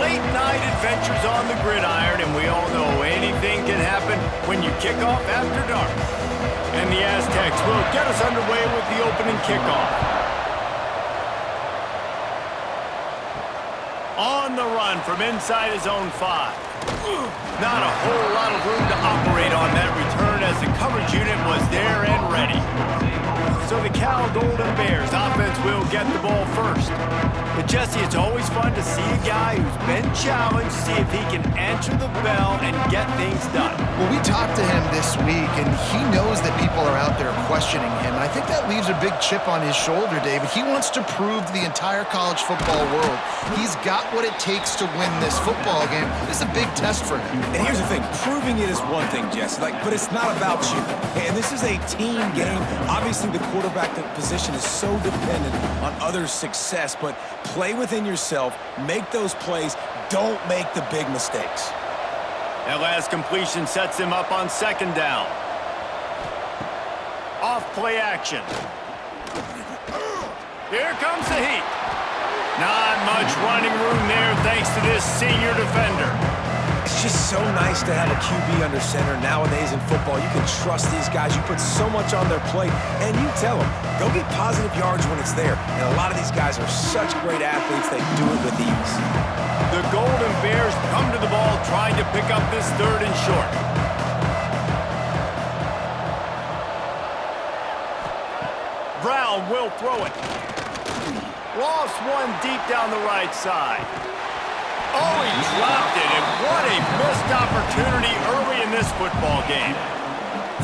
late-night adventures on the gridiron, and we all know anything can happen when you kick off after dark. And the Aztecs will get us underway with the opening kickoff. On the run from inside his own 5. Not a whole lot of room to operate on that return as the coverage unit was there and ready. So the Cal Golden Bears offense will get the ball first. But Jesse, it's always fun to see a guy who's been challenged, see if he can answer the bell and get things done. Well, we talked to him this week, and he knows that people are out there questioning him. And I think that leaves a big chip on his shoulder, David. He wants to prove to the entire college football world he's got what it takes to win this football game. This is a big test for him. And here's the thing, proving it is one thing, Jesse, but it's not about you. And this is a team game. Obviously, the quarterback position is so dependent on others' success, but play within yourself, make those plays, don't make the big mistakes. That last completion sets him up on second down. Off play action. Here comes the heat. Not much running room there thanks to this senior defender. It's just so nice to have a QB under center. Nowadays in football, you can trust these guys. You put so much on their plate, and you tell them, go get positive yards when it's there. And a lot of these guys are such great athletes, they do it with ease. The Golden Bears come to the ball trying to pick up this 3rd and short. Brown will throw it. Lost one deep down the right side. Oh, he dropped it, and what a missed opportunity early in this football game.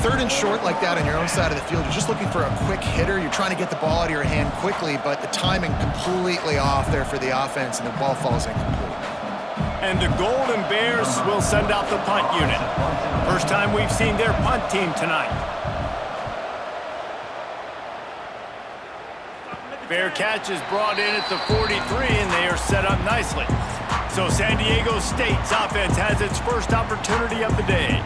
3rd and short like that on your own side of the field, you're just looking for a quick hitter. You're trying to get the ball out of your hand quickly, but the timing completely off there for the offense, and the ball falls incomplete. And the Golden Bears will send out the punt unit. First time we've seen their punt team tonight. Fair catch is brought in at the 43, and they are set up nicely. So San Diego State's offense has its first opportunity of the day.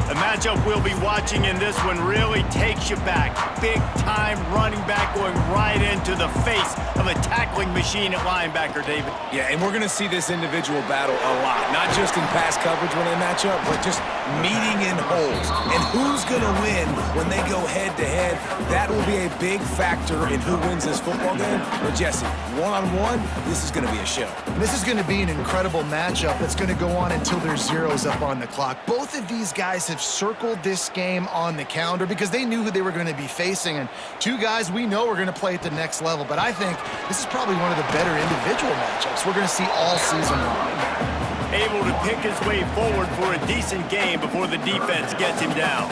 The matchup we'll be watching in this one really takes you back. Big-time running back going right into the face of a tackling machine at linebacker, David. Yeah, and we're going to see this individual battle a lot. Not just in pass coverage when they match up, but just meeting in holes. And who's going to win when they go head-to-head? That will be a big factor in who wins this football game. But, Jesse, one-on-one, this is going to be a show. This is going to be an incredible matchup that's going to go on until there's zeros up on the clock. Both of these guys have circled this game on the calendar because they knew who they were going to be facing. And two guys we know are going to play at the next level. But I think this is probably one of the better individual matchups we're going to see all season long. Able to pick his way forward for a decent game before the defense gets him down.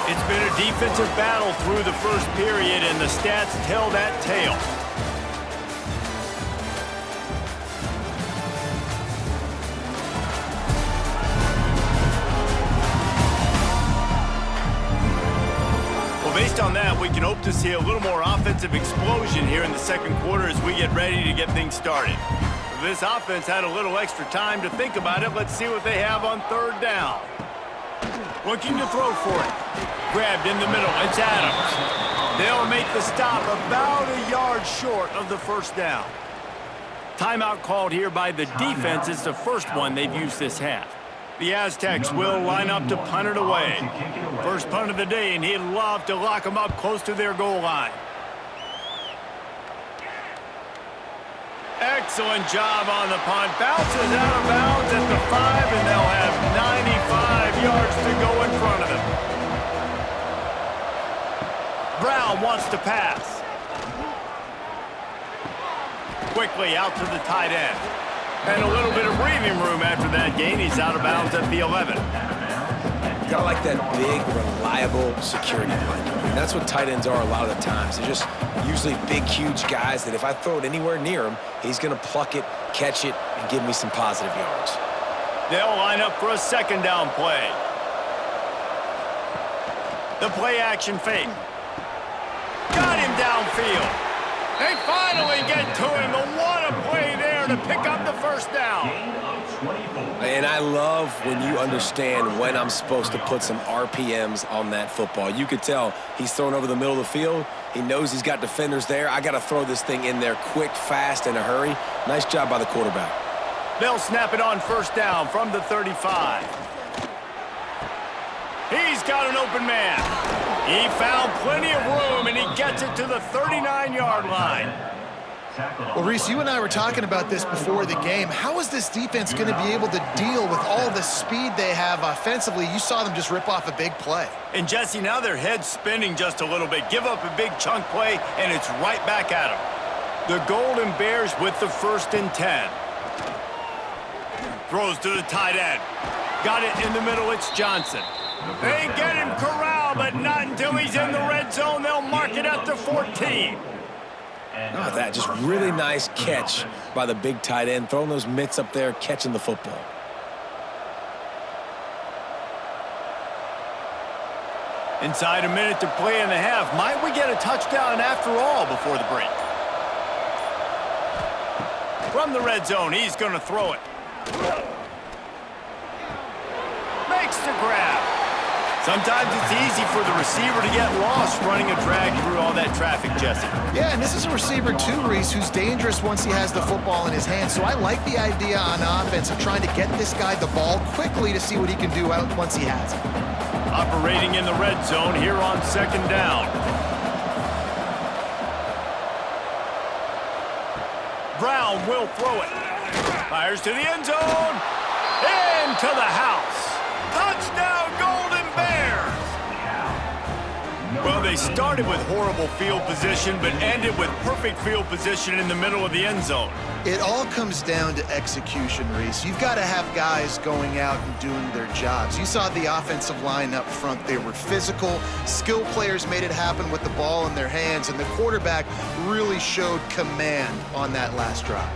It's been a defensive battle through the first period, and the stats tell that tale. Well, based on that, we can hope to see a little more offensive explosion here in the second quarter as we get ready to get things started. This offense had a little extra time to think about it. Let's see what they have on 3rd down. Looking to throw for it. Grabbed in the middle. It's Adams. They'll make the stop about a yard short of the 1st down. Timeout called here by the defense. It's the first one they've used this half. The Aztecs will line up to punt it away. First punt of the day, and he'd love to lock them up close to their goal line. Excellent job on the punt. Bounces out of bounds at the 5, and they'll have 95 yards to go in front of them. Brown wants to pass. Quickly out to the tight end. And a little bit of breathing room after that gain. He's out of bounds at the 11. Gotta like that big, reliable security blanket. I mean, that's what tight ends are a lot of the times. They're just usually big, huge guys that if I throw it anywhere near him, he's going to pluck it, catch it, and give me some positive yards. They'll line up for a 2nd down play. The play action fake. Got him downfield. They finally get to him. But what a play there. to pick up the first down. And I love when you understand when I'm supposed to put some RPMs on that football. You could tell he's thrown over the middle of the field. He knows he's got defenders there. I got to throw this thing in there quick, fast, in a hurry. Nice job by the quarterback. They'll snap it on first down from the 35. He's got an open man. He found plenty of room, and he gets it to the 39-yard line. Well, Reese, you and I were talking about this before the game. How is this defense going to be able to deal with all the speed they have offensively? You saw them just rip off a big play. And, Jesse, now their head's spinning just a little bit. Give up a big chunk play, and it's right back at them. The Golden Bears with the 1st and 10. Throws to the tight end. Got it in the middle. It's Johnson. They get him corralled, but not until he's in the red zone. They'll mark it at the 14. Oh, that just really nice catch by the big tight end, throwing those mitts up there, catching the football. Inside a minute to play in the half. Might we get a touchdown after all before the break? From the red zone, he's going to throw it. Makes the grab. Sometimes it's easy for the receiver to get lost running a drag through all that traffic, Jesse. Yeah, and this is a receiver too, Reese, who's dangerous once he has the football in his hands. So I like the idea on offense of trying to get this guy the ball quickly to see what he can do out once he has it. Operating in the red zone here on 2nd down. Brown will throw it. Fires to the end zone. Into the house. Touchdown, Golden Bears! Well, they started with horrible field position, but ended with perfect field position in the middle of the end zone. It all comes down to execution, Reese. You've got to have guys going out and doing their jobs. You saw the offensive line up front. They were physical. Skill players made it happen with the ball in their hands, and the quarterback really showed command on that last drive.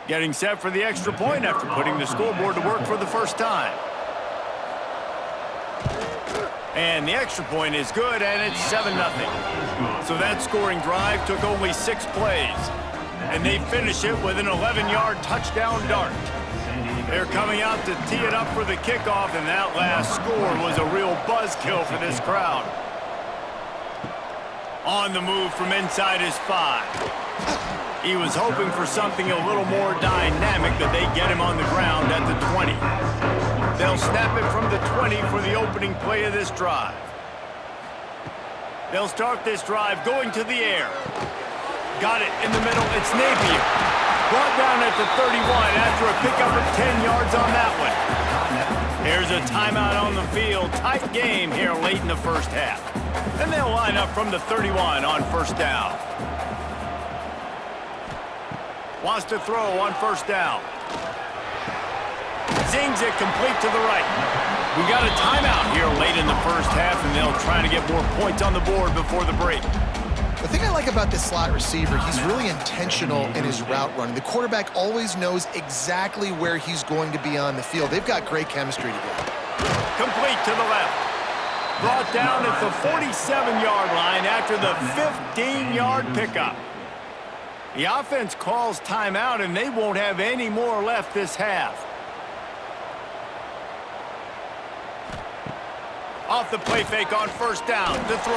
Getting set for the extra point after putting the scoreboard to work for the first time. And the extra point is good, and it's 7-0. So that scoring drive took only 6 plays. And they finish it with an 11-yard touchdown dart. They're coming out to tee it up for the kickoff, and that last score was a real buzzkill for this crowd. On the move from inside his 5. He was hoping for something a little more dynamic, but they get him on the ground at the 20. They'll snap it from the 20 for the opening play of this drive. They'll start this drive going to the air. Got it in the middle. It's Napier. Brought down at the 31 after a pickup of 10 yards on that one. Here's a timeout on the field. Tight game here late in the first half. And they'll line up from the 31 on first down. Wants to throw on first down. Zings it complete to the right. We got a timeout here late in the first half, and they'll try to get more points on the board before the break. The thing I like about this slot receiver, he's really intentional in his route running. The quarterback always knows exactly where he's going to be on the field. They've got great chemistry together. Complete to the left. Brought down at the 47-yard line after the 15-yard pickup. The offense calls timeout, and they won't have any more left this half. Off the play fake on first down to throw.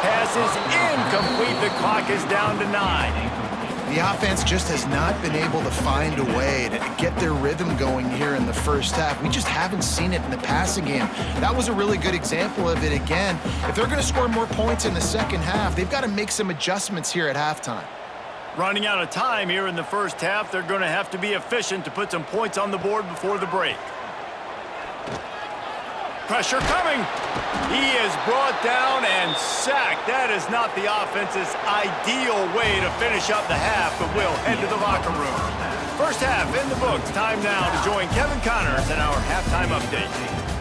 Pass is incomplete. The clock is down to 9. The offense just has not been able to find a way to get their rhythm going here in the first half. We just haven't seen it in the passing game. That was a really good example of it again. If they're going to score more points in the second half, they've got to make some adjustments here at halftime. Running out of time here in the first half, they're going to have to be efficient to put some points on the board before the break. Pressure coming. He is brought down and sacked. That is not the offense's ideal way to finish up the half, but we'll head to the locker room. First half in the books. Time now to join Kevin Connors in our halftime update.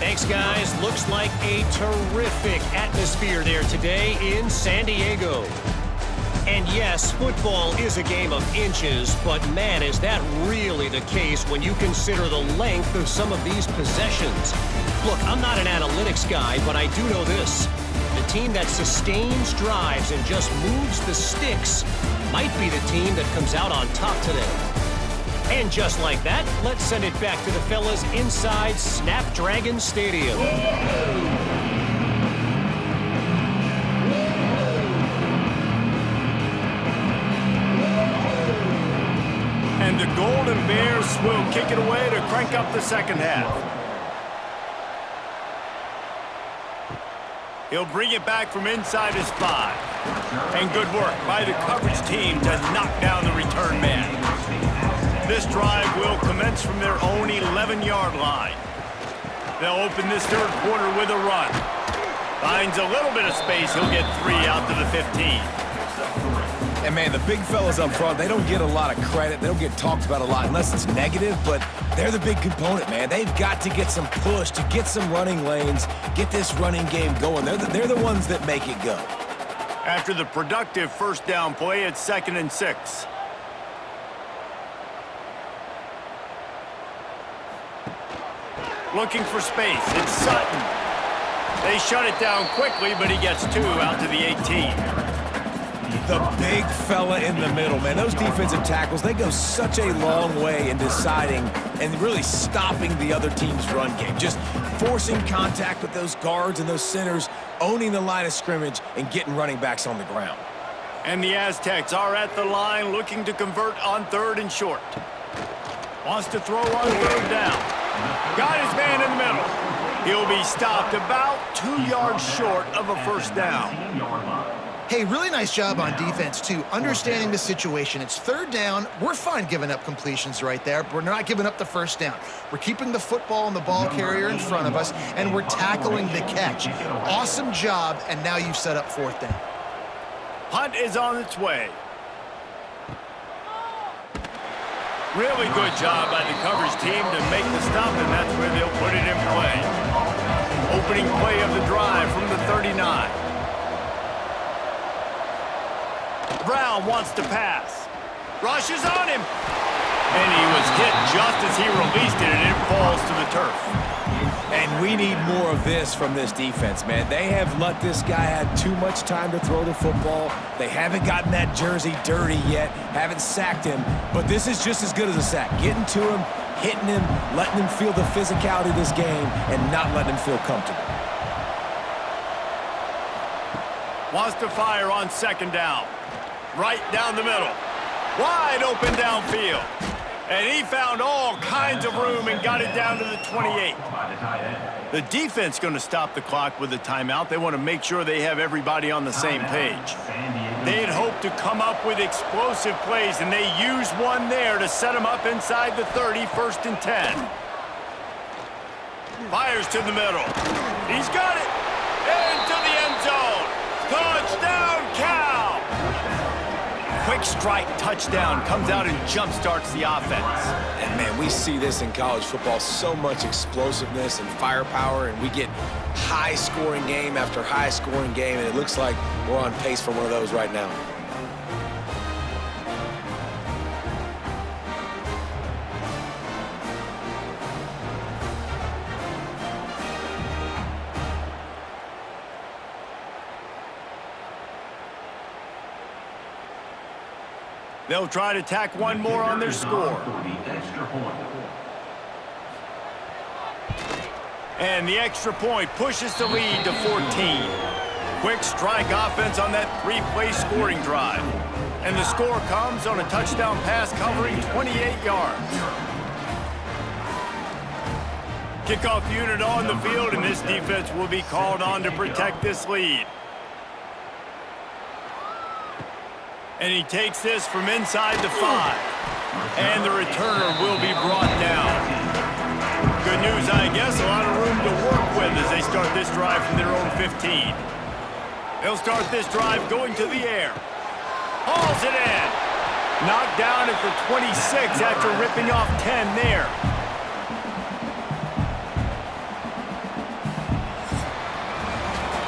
Thanks, guys. Looks like a terrific atmosphere there today in San Diego. And yes, football is a game of inches, but man, is that really the case when you consider the length of some of these possessions. Look, I'm not an analytics guy, but I do know this. The team that sustains drives and just moves the sticks might be the team that comes out on top today. And just like that, let's send it back to the fellas inside Snapdragon Stadium. And the Golden Bears will kick it away to crank up the second half. He'll bring it back from inside his 5. And good work by the coverage team to knock down the return man. This drive will commence from their own 11-yard line. They'll open this third quarter with a run. Finds a little bit of space. He'll get 3 out to the 15. And, man, the big fellas up front, they don't get a lot of credit. They don't get talked about a lot unless it's negative, but they're the big component, man. They've got to get some push, to get some running lanes, get this running game going. They're the ones that make it go. After the productive first down play, it's 2nd and 6. Looking for space. It's Sutton. They shut it down quickly, but he gets 2 out to the 18. The big fella in the middle, man. Those defensive tackles, they go such a long way in deciding and really stopping the other team's run game. Just forcing contact with those guards and those centers, owning the line of scrimmage, and getting running backs on the ground. And the Aztecs are at the line looking to convert on 3rd and short. Wants to throw on 3rd down. Got his man in the middle. He'll be stopped about 2 yards short of a first down. Hey, really nice job on defense, too, understanding the situation. It's 3rd down. We're fine giving up completions right there, but we're not giving up the first down. We're keeping the football and the ball carrier in front of us, and we're tackling the catch. Awesome job, and now you've set up 4th down. Punt is on its way. Really good job by the coverage team to make the stop, and that's where they'll put it in play. Opening play of the drive from the 39. Brown wants to pass. Rushes on him. And he was hit just as he released it, and it falls to the turf. And we need more of this from this defense, man. They have let this guy have too much time to throw the football. They haven't gotten that jersey dirty yet, haven't sacked him. But this is just as good as a sack. Getting to him, hitting him, letting him feel the physicality of this game, and not letting him feel comfortable. Wants to fire on 2nd down. Right down the middle. Wide open downfield. And he found all kinds of room and got it down to the 28. The defense going to stop the clock with a timeout. They want to make sure they have everybody on the same page. They had hoped to come up with explosive plays, and they used one there to set them up inside the 30, 1st and 10. Fires to the middle. He's got it. Into the end zone. Touchdown, Cal! Quick strike touchdown comes out and jump-starts the offense. And, man, we see this in college football, so much explosiveness and firepower, and we get high-scoring game after high-scoring game, and it looks like we're on pace for one of those right now. They'll try to tack one more on their score. And the extra point pushes the lead to 14. Quick strike offense on that 3-play scoring drive. And the score comes on a touchdown pass covering 28 yards. Kickoff unit on the field, and this defense will be called on to protect this lead. And he takes this from inside the 5. And the returner will be brought down. Good news, I guess, a lot of room to work with as they start this drive from their own 15. They'll start this drive going to the air. Hauls it in. Knocked down at the 26 after ripping off 10 there.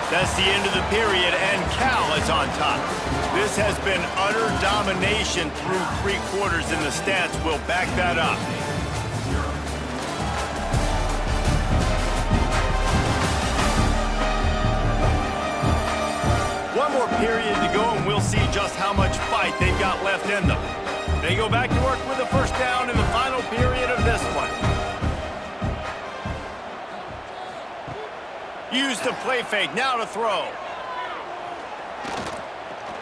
That's the end of the period, and Cal is on top. This has been utter domination through 3 quarters, and the stats will back that up. One more period to go, and we'll see just how much fight they've got left in them. They go back to work with a first down in the final period of this one. Use the play fake, now to throw.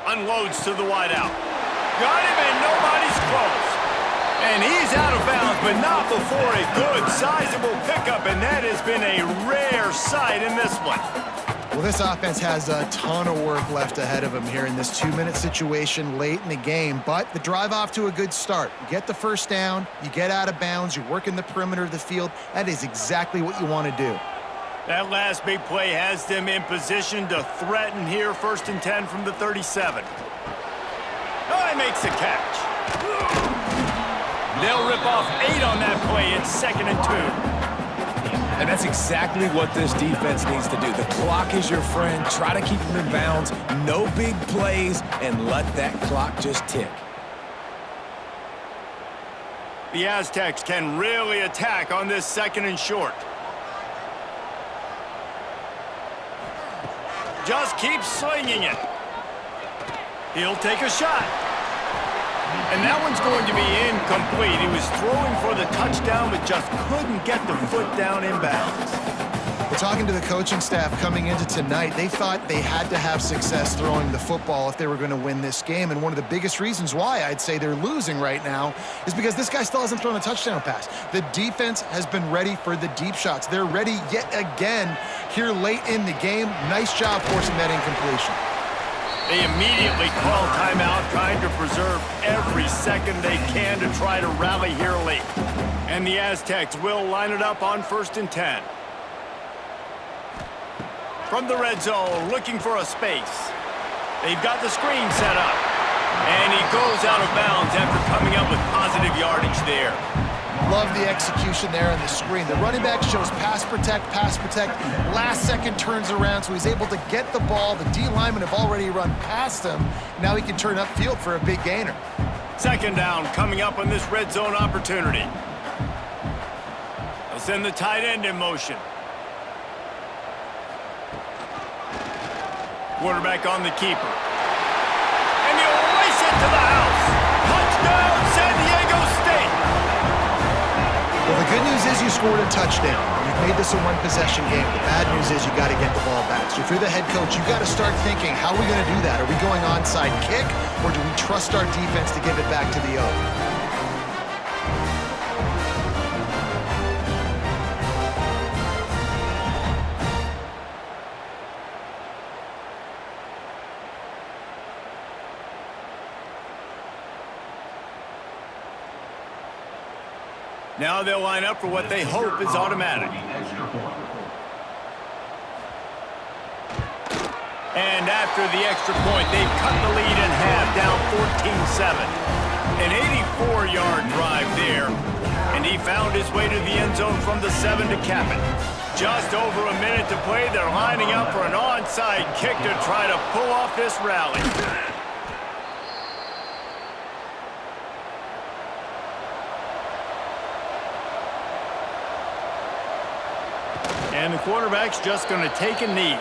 Unloads to the wideout. Got him, and nobody's close. And he's out of bounds, but not before a good, sizable pickup, and that has been a rare sight in this one. Well, this offense has a ton of work left ahead of them here in this 2-minute situation late in the game, but the drive off to a good start. You get the first down, you get out of bounds, you work in the perimeter of the field. That is exactly what you want to do. That last big play has them in position to threaten here, 1st and 10 from the 37. Oh, he makes the catch. They'll rip off 8 on that play. It's 2nd and 2. And that's exactly what this defense needs to do. The clock is your friend. Try to keep them in bounds. No big plays, and let that clock just tick. The Aztecs can really attack on this 2nd and short. Just keep slinging it. He'll take a shot. And that one's going to be incomplete. He was throwing for the touchdown, but just couldn't get the foot down in bounds. We're talking to the coaching staff coming into tonight. They thought they had to have success throwing the football if they were going to win this game. And one of the biggest reasons why I'd say they're losing right now is because this guy still hasn't thrown a touchdown pass. The defense has been ready for the deep shots. They're ready yet again here late in the game. Nice job forcing that incompletion. They immediately call timeout, trying to preserve every second they can to try to rally here late. And the Aztecs will line it up on 1st and 10. From the red zone, looking for a space. They've got the screen set up. And he goes out of bounds after coming up with positive yardage there. Love the execution there on the screen. The running back shows pass protect. Last second turns around, so he's able to get the ball. The D linemen have already run past him. Now he can turn upfield for a big gainer. 2nd down coming up on this red zone opportunity. They'll send the tight end in motion. Quarterback on the keeper. And he'll race it to the house. Touchdown, San Diego State. Well, the good news is you scored a touchdown. You've made this a one-possession game. The bad news is you got to get the ball back. So if you're the head coach, you got to start thinking, how are we going to do that? Are we going onside kick, or do we trust our defense to give it back to the O? Now they'll line up for what they hope is automatic. And after the extra point, they've cut the lead in half, down 14-7. An 84-yard drive there, and he found his way to the end zone from the 7 to cap it. Just over a minute to play, they're lining up for an onside kick to try to pull off this rally. And the quarterback's just going to take a knee.